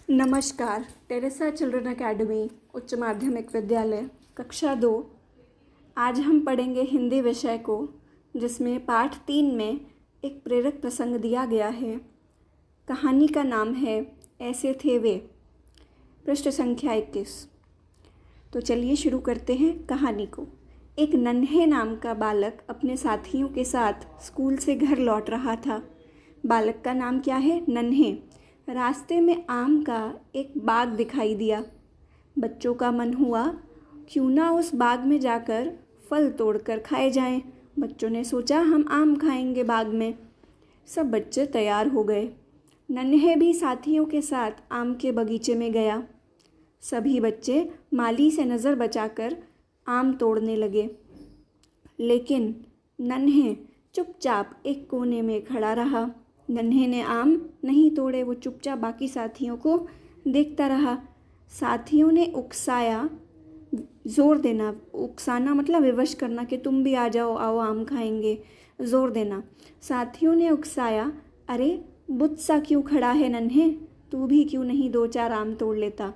नमस्कार। Teresa children academy उच्च माध्यमिक विद्यालय कक्षा 2। आज हम पढ़ेंगे हिंदी विषय को, जिसमें पाठ 3 में एक प्रेरक प्रसंग दिया गया है। कहानी का नाम है ऐसे थे वे। पृष्ठ संख्या 21। तो चलिए शुरू करते हैं कहानी को। एक नन्हे नाम का बालक अपने साथियों के साथ स्कूल से घर लौट रहा था। बालक का नाम क्या है? नन्हे। रास्ते में आम का एक बाग दिखाई दिया। बच्चों का मन हुआ क्यों ना उस बाग में जाकर फल तोड़कर खाए जाएं। बच्चों ने सोचा हम आम खाएंगे बाग में। सब बच्चे तैयार हो गए। नन्हे भी साथियों के साथ आम के बगीचे में गया। सभी बच्चे माली से नज़र बचाकर आम तोड़ने लगे, लेकिन नन्हे चुपचाप एक कोने में खड़ा रहा। नन्हे ने आम नहीं तोड़े, वो चुपचाप बाकी साथियों को देखता रहा। साथियों ने उकसाया, ज़ोर देना, उकसाना मतलब विवश करना कि तुम भी आ जाओ, आओ आम खाएंगे, ज़ोर देना। साथियों ने उकसाया, अरे बुत सा क्यों खड़ा है नन्हे, तू भी क्यों नहीं 2-4 आम तोड़ लेता।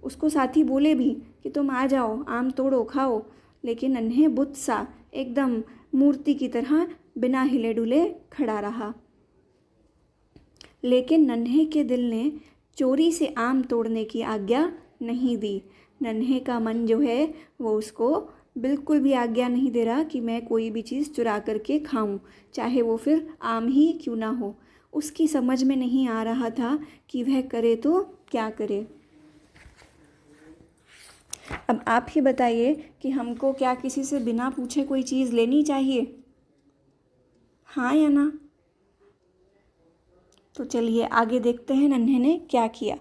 उसको साथी बोले भी कि तुम आ जाओ, आम तोड़ो, खाओ, लेकिन नन्हे बुत सा एकदम मूर्ति की तरह बिना हिले डुले खड़ा रहा। लेकिन नन्हे के दिल ने चोरी से आम तोड़ने की आज्ञा नहीं दी। नन्हे का मन जो है वो उसको बिल्कुल भी आज्ञा नहीं दे रहा कि मैं कोई भी चीज़ चुरा करके खाऊं, चाहे वो फिर आम ही क्यों ना हो। उसकी समझ में नहीं आ रहा था कि वह करे तो क्या करे। अब आप ही बताइए कि हमको क्या किसी से बिना पूछे कोई चीज़ लेनी चाहिए? हाँ या ना? तो चलिए आगे देखते हैं नन्हे ने क्या किया।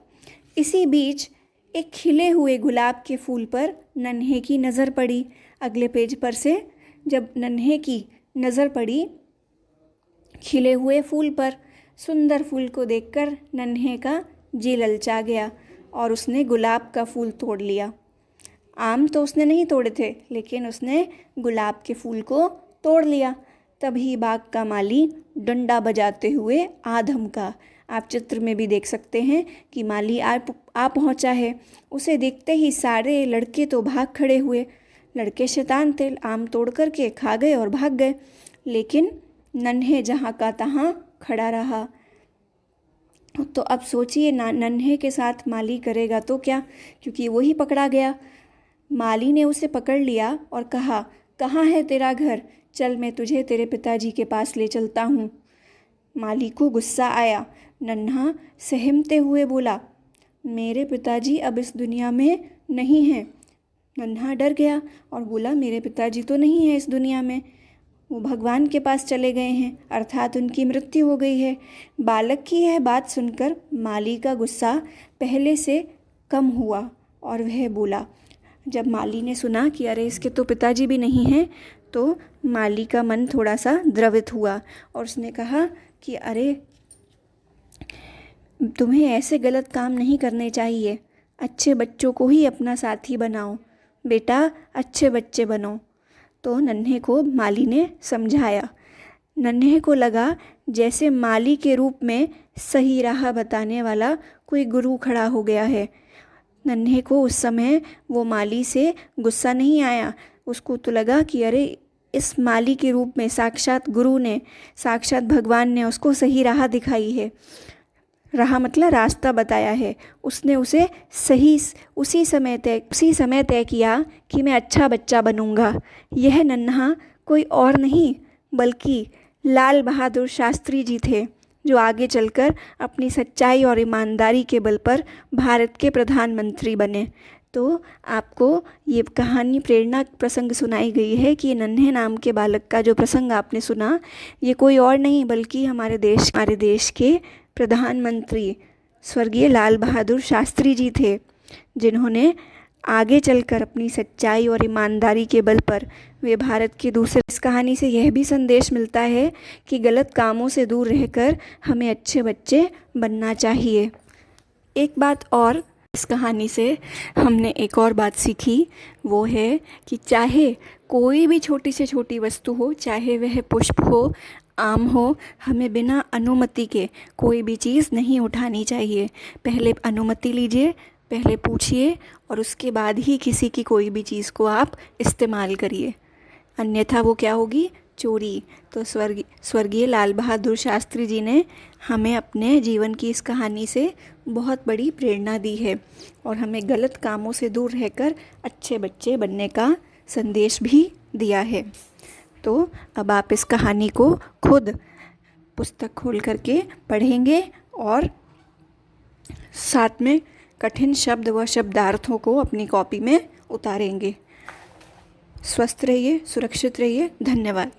इसी बीच एक खिले हुए गुलाब के फूल पर नन्हे की नज़र पड़ी। अगले पेज पर से जब नन्हे की नज़र पड़ी खिले हुए फूल पर, सुंदर फूल को देखकर नन्हे का जी ललचा गया और उसने गुलाब का फूल तोड़ लिया। आम तो उसने नहीं तोड़े थे, लेकिन उसने गुलाब के फूल को तोड़ लिया। तभी बाग का माली डंडा बजाते हुए आ धमका। आप चित्र में भी देख सकते हैं कि माली आ पहुंचा है। उसे देखते ही सारे लड़के तो भाग खड़े हुए। लड़के शैतान थे, आम तोड़ करके खा गए और भाग गए, लेकिन नन्हे जहाँ का तहाँ खड़ा रहा। तो अब सोचिए नन्हे के साथ माली करेगा तो क्या, क्योंकि वो ही पकड़ा गया। माली ने उसे पकड़ लिया और कहा, कहाँ है तेरा घर? चल मैं तुझे तेरे पिताजी के पास ले चलता हूँ। माली को गुस्सा आया। नन्हा सहमते हुए बोला, मेरे पिताजी अब इस दुनिया में नहीं हैं। नन्हा डर गया और बोला, मेरे पिताजी तो नहीं हैं इस दुनिया में, वो भगवान के पास चले गए हैं, अर्थात उनकी मृत्यु हो गई है। बालक की यह बात सुनकर माली का गुस्सा पहले से कम हुआ और वह बोला, जब माली ने सुना कि अरे इसके तो पिताजी भी नहीं हैं, तो माली का मन थोड़ा सा द्रवित हुआ और उसने कहा कि अरे तुम्हें ऐसे गलत काम नहीं करने चाहिए, अच्छे बच्चों को ही अपना साथी बनाओ, बेटा अच्छे बच्चे बनो। तो नन्हे को माली ने समझाया। नन्हे को लगा जैसे माली के रूप में सही राह बताने वाला कोई गुरु खड़ा हो गया है। नन्हे को उस समय वो माली से गुस्सा नहीं आया। उसको तो लगा कि अरे इस माली के रूप में साक्षात गुरु ने, साक्षात भगवान ने उसको सही राह दिखाई है। राह मतलब रास्ता बताया है। उसने उसे सही उसी समय तय किया कि मैं अच्छा बच्चा बनूंगा। यह नन्हा कोई और नहीं बल्कि लाल बहादुर शास्त्री जी थे, जो आगे चलकर अपनी सच्चाई और ईमानदारी के बल पर भारत के प्रधानमंत्री बने। तो आपको ये कहानी प्रेरणा प्रसंग सुनाई गई है कि नन्हे नाम के बालक का जो प्रसंग आपने सुना, ये कोई और नहीं बल्कि हमारे देश के प्रधानमंत्री स्वर्गीय लाल बहादुर शास्त्री जी थे, जिन्होंने आगे चलकर अपनी सच्चाई और ईमानदारी के बल पर वे भारत के दूसरे। इस कहानी से यह भी संदेश मिलता है कि गलत कामों से दूर रहकर हमें अच्छे बच्चे बनना चाहिए। एक बात और इस कहानी से हमने एक और बात सीखी, वो है कि चाहे कोई भी छोटी से छोटी वस्तु हो, चाहे वह पुष्प हो, आम हो, हमें बिना अनुमति के कोई भी चीज़ नहीं उठानी चाहिए। पहले अनुमति लीजिए, पहले पूछिए और उसके बाद ही किसी की कोई भी चीज़ को आप इस्तेमाल करिए, अन्यथा वो क्या होगी? चोरी। तो स्वर्गीय लाल बहादुर शास्त्री जी ने हमें अपने जीवन की इस कहानी से बहुत बड़ी प्रेरणा दी है और हमें गलत कामों से दूर रहकर अच्छे बच्चे बनने का संदेश भी दिया है। तो अब आप इस कहानी को खुद पुस्तक खोल करके पढ़ेंगे और साथ में कठिन शब्द व शब्दार्थों को अपनी कॉपी में उतारेंगे। स्वस्थ रहिए, सुरक्षित रहिए। धन्यवाद।